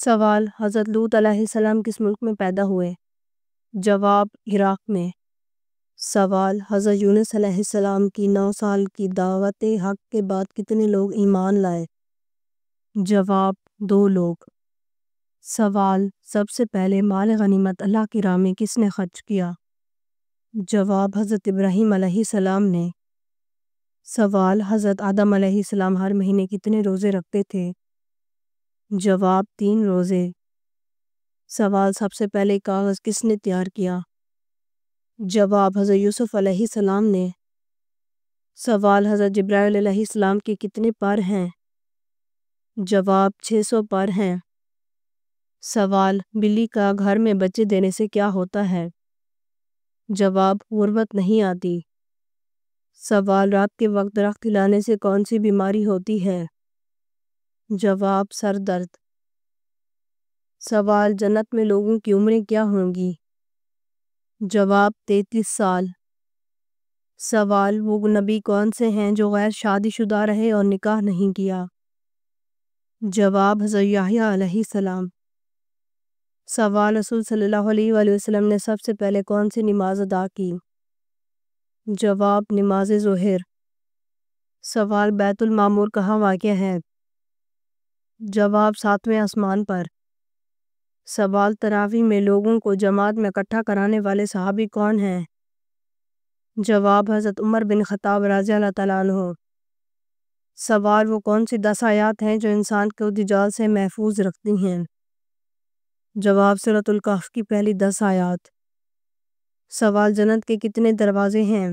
سوال: حضرت لوط علیہ السلام کس ملک میں پیدا ہوئے؟ جواب: عراق میں۔ سوال: حضرت یونس علیہ السلام کی 9 سال کی دعوت حق کے بعد کتنے لوگ ایمان لائے؟ جواب: 2 لوگ۔ سوال: سب سے پہلے مال غنیمت اللہ کی راہ میں کس نے خرچ کیا؟ جواب: حضرت ابراہیم علیہ السلام نے۔ سوال: حضرت آدم علیہ السلام ہر مہینے کتنے روزے رکھتے تھے؟ جواب: 3 روزے۔ سوال: سب سے پہلے کاغذ کس نے تیار کیا؟ جواب: حضرت یوسف علیہ السلام نے۔ سوال: حضرت جبرائیل علیہ السلام کے کتنے پر ہیں؟ جواب: 600 پر ہیں۔ سوال: بلی کا گھر میں بچے دینے سے کیا ہوتا ہے؟ جواب: غربت نہیں آتی۔ سوال: رات کے وقت درخت ہلانے سے کون سی بیماری ہوتی ہے؟ جواب: سر درد۔ سوال: جنت میں لوگوں کی عمریں کیا ہوں گی؟ جواب: 33 سال۔ سوال: وہ نبی کون سے ہیں جو غیر شادی شدہ رہے اور نکاح نہیں کیا؟ جواب: حضرت یحییٰ علیہ السلام۔ سوال: رسول صلی اللہ علیہ وآلہ وسلم نے سب سے پہلے کون سی نماز ادا کی؟ جواب: نماز ظہر۔ سوال: بیت المعمور کہاں واقع ہے؟ جواب: 7ویں آسمان پر۔ سوال: تراویح میں لوگوں کو جماعت میں اکٹھا کرانے والے صحابی کون ہیں؟ جواب: حضرت عمر بن خطاب رضی اللہ تعالیٰ عنہ۔ سوال: وہ کون سی 10 آیات ہیں جو انسان کو دجال سے محفوظ رکھتی ہیں؟ جواب: سورۃ الکہف کی پہلی 10 آیات۔ سوال: جنت کے کتنے دروازے ہیں؟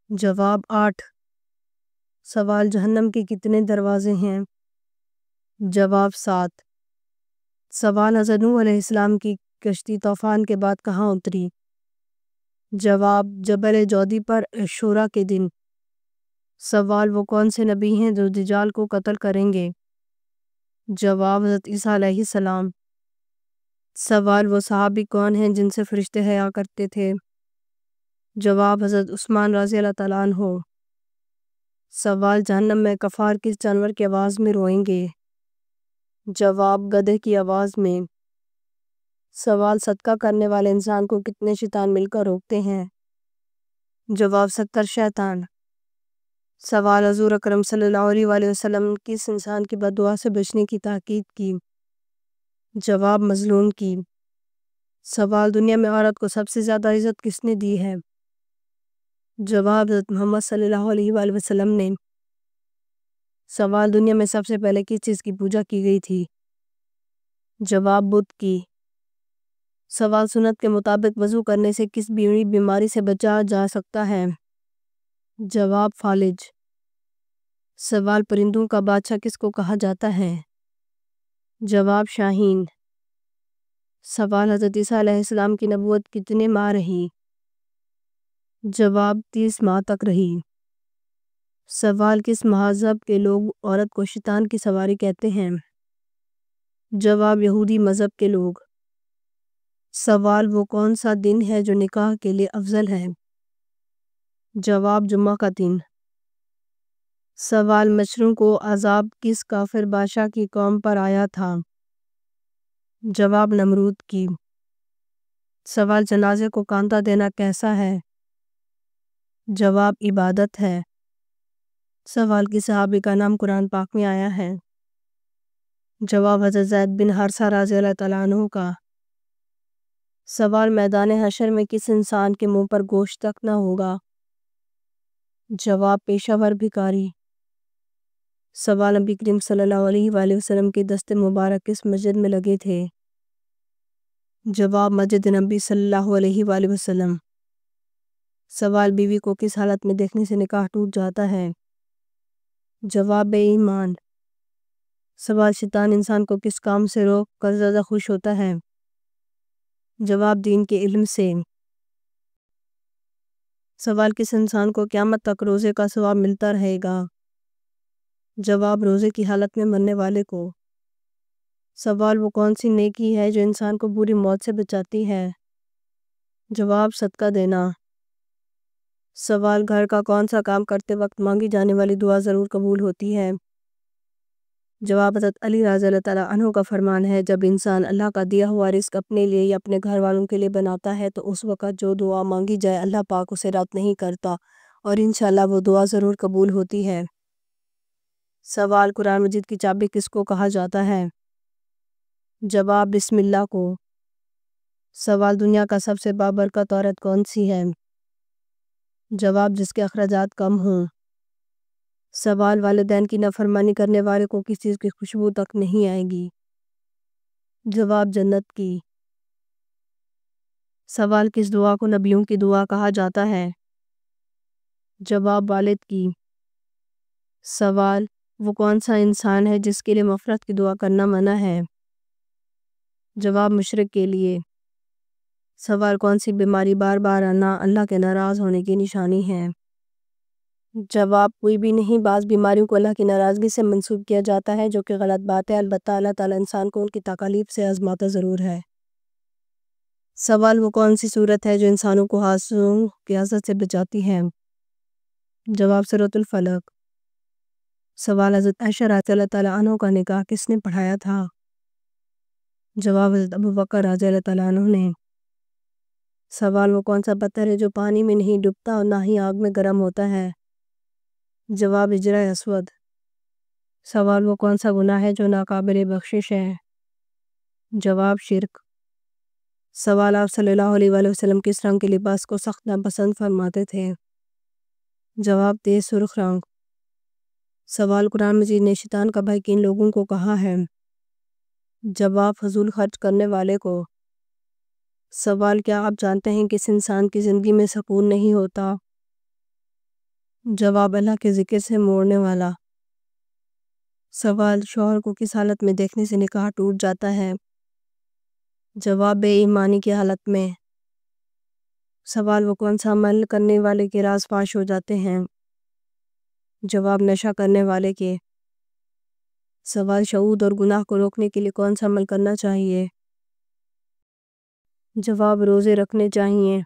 جواب: 8۔ سوال: جہنم کے کتنے دروازے ہیں؟ جواب: 7۔ سوال: حضرت نوح علیہ السلام کی کشتی طوفان کے بعد کہاں اتری؟ جواب: جبل جودی پر عاشوراء کے دن۔ سوال: وہ کون سے نبی ہیں جو دجال کو قتل کریں گے؟ جواب: حضرت عیسیٰ علیہ السلام۔ سوال: وہ صحابی کون ہیں جن سے فرشتے حیا کرتے تھے؟ جواب: حضرت عثمان رضی اللہ تعالیٰ عنہ۔ سوال: جہنم میں کفار کس جانور کی آواز میں روئیں گے؟ جواب: گدھے کی آواز میں۔ سوال: صدقہ کرنے والے انسان کو کتنے شیطان مل کر روکتے ہیں؟ جواب: 70 شیطان۔ سوال: حضور اکرم صلی اللہ علیہ وآلہ وسلم کس انسان کی بد دعا سے بچنے کی تاکید کی؟ جواب: مظلوم کی۔ سوال: دنیا میں عورت کو سب سے زیادہ عزت کس نے دی ہے؟ جواب: حضرت محمد صلی اللہ علیہ وآلہ وسلم نے۔ سوال: دنیا میں سب سے پہلے کس چیز کی پوجا کی گئی تھی؟ جواب: بت کی۔ سوال: سنت کے مطابق وضو کرنے سے کس بیماری سے بچا جا سکتا ہے؟ جواب: فالج۔ سوال: پرندوں کا بادشاہ کس کو کہا جاتا ہے؟ جواب: شاہین۔ سوال: حضرت عیسیٰ علیہ السلام کی نبوت کتنے ماہ رہی؟ جواب: 30 ماہ تک رہی۔ سوال: کس مذہب کے لوگ عورت کو شیطان کی سواری کہتے ہیں؟ جواب: یہودی مذہب کے لوگ۔ سوال: وہ کون سا دن ہے جو نکاح کے لیے افضل ہے؟ جواب: جمعہ کا دن۔ سوال: مچھروں کو عذاب کس کافر بادشاہ کی قوم پر آیا تھا؟ جواب: نمرود کی۔ سوال: جنازے کو کانٹا دینا کیسا ہے؟ جواب: عبادت ہے۔ سوال: کس صحابی کا نام قرآن پاک میں آیا ہے؟ جواب: حضرت زید بن حارثہ رضی اللہ تعالیٰ عنہ کا۔ سوال: میدان حشر میں کس انسان کے منہ پر گوشت تک نہ ہوگا؟ جواب: پیشہ ور بھکاری۔ سوال: نبی کریم صلی اللہ علیہ وآلہ وسلم کے دست مبارک کس مسجد میں لگے تھے؟ جواب: مسجد نبی صلی اللہ علیہ وآلہ وسلم۔ سوال: بیوی کو کس حالت میں دیکھنے سے نکاح ٹوٹ جاتا ہے؟ جواب: بے ایمان۔ سوال: شیطان انسان کو کس کام سے روک کر زیادہ خوش ہوتا ہے؟ جواب: دین کے علم سے۔ سوال: کس انسان کو قیامت تک روزے کا ثواب ملتا رہے گا؟ جواب: روزے کی حالت میں مرنے والے کو۔ سوال: وہ کون سی نیکی ہے جو انسان کو بری موت سے بچاتی ہے؟ جواب: صدقہ دینا۔ سوال: گھر کا کون سا کام کرتے وقت مانگی جانے والی دعا ضرور قبول ہوتی ہے؟ جواب حضرت علی رضی اللہ تعالیٰ عنہ کا فرمان ہے، جب انسان اللہ کا دیا ہوا رزق اپنے لیے یا اپنے گھر والوں کے لیے بناتا ہے تو اس وقت جو دعا مانگی جائے اللہ پاک اسے رد نہیں کرتا اور انشاءاللہ وہ دعا ضرور قبول ہوتی ہے۔ سوال، قرآن مجید کی چابی کس کو کہا جاتا ہے؟ جواب، بسم اللہ کو۔ سوال، دنیا کا سب سے بابرکت عورت کون سی ہے؟ جواب، جس کے اخراجات کم ہوں۔ سوال، والدین کی نافرمانی کرنے والے کو کس چیز کی خوشبو تک نہیں آئے گی؟ جواب، جنت کی۔ سوال، کس دعا کو نبیوں کی دعا کہا جاتا ہے؟ جواب، والد کی۔ سوال، وہ کون سا انسان ہے جس کے لیے مغفرت کی دعا کرنا منع ہے؟ جواب، مشرک کے لیے۔ سوال، کون سی بیماری بار بار آنا اللہ کے ناراض ہونے کی نشانی ہے؟ جواب، کوئی بھی نہیں، بعض بیماریوں کو اللہ کی ناراضگی سے منسوب کیا جاتا ہے جو کہ غلط بات ہے، البتہ اللہ تعالیٰ انسان کو ان کی تکالیف سے آزماتا ضرور ہے۔ سوال، وہ کون سی صورت ہے جو انسانوں کو حادثوں کی اذیت سے بچاتی ہے؟ جواب، سورۃ الفلق۔ سوال، حضرت عائشہ رضی اللہ تعالیٰ عنہ کا نکاح کس نے پڑھایا تھا؟ جواب، حضرت ابوبکر رضی اللہ تعالیٰ عنہ نے۔ سوال، وہ کون سا پتھر ہے جو پانی میں نہیں ڈوبتا اور نہ ہی آگ میں گرم ہوتا ہے؟ جواب، حجرہ اسود۔ سوال، وہ کون سا گناہ ہے جو ناقابل بخشش ہے؟ جواب، شرک۔ سوال، آپ صلی اللہ علیہ وآلہ وسلم کس رنگ کے لباس کو سخت ناپسند فرماتے تھے؟ جواب، تیز سرخ رنگ۔ سوال، قرآن مجید نے شیطان کا بھائی کن لوگوں کو کہا ہے؟ جواب، فضول خرچ کرنے والے کو۔ سوال، کیا آپ جانتے ہیں کس انسان کی زندگی میں سکون نہیں ہوتا؟ جواب، اللہ کے ذکر سے موڑنے والا۔ سوال، شوہر کو کس حالت میں دیکھنے سے نکاح ٹوٹ جاتا ہے؟ جواب، بے ایمانی کی حالت میں۔ سوال، وہ کون سا عمل کرنے والے کے راز فاش ہو جاتے ہیں؟ جواب، نشہ کرنے والے کے۔ سوال، شہود اور گناہ کو روکنے کے لیے کون سا عمل کرنا چاہیے؟ جواب، روزے رکھنے چاہیے۔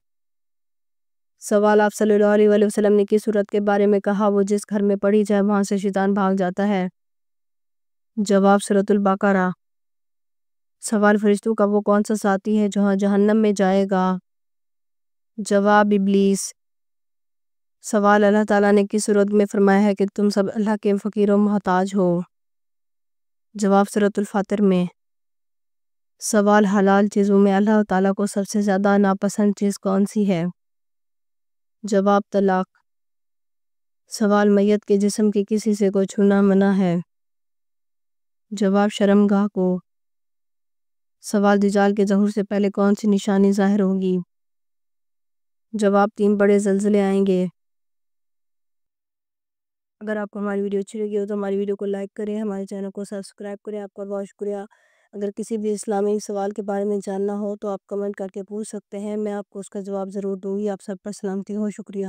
سوال، آپ صلی اللہ علیہ وآلہ وسلم نے کس صورت کے بارے میں کہا وہ جس گھر میں پڑھی جائے وہاں سے شیطان بھاگ جاتا ہے؟ جواب، سورۃ البقرہ۔ سوال، فرشتوں کا وہ کون سا ساتھی ہے جو جہنم میں جائے گا؟ جواب، ابلیس۔ سوال، اللہ تعالیٰ نے کس صورت میں فرمایا ہے کہ تم سب اللہ کے فقیر و محتاج ہو؟ جواب، سورۃ الفاتر میں۔ سوال، حلال چیزوں میں اللہ تعالیٰ کو سب سے زیادہ ناپسند چیز کون سی ہے؟ جواب، طلاق۔ سوال، میت کے جسم کے کسی سے کو چھونا منع ہے؟ جواب، شرمگاہ کو۔ سوال، دجال کے ظہور سے پہلے کون سی نشانی ظاہر ہوگی؟ جواب، 3 بڑے زلزلے آئیں گے۔ اگر آپ کو ہماری ویڈیو اچھی لگی ہو تو ہماری ویڈیو کو لائک کریں، ہمارے چینل کو سبسکرائب کریں۔ آپ کا بہت شکریہ۔ اگر کسی بھی اسلامی سوال کے بارے میں جاننا ہو تو آپ کمنٹ کر کے پوچھ سکتے ہیں، میں آپ کو اس کا جواب ضرور دوں گی۔ آپ سب پر سلامتی ہو، شکریہ۔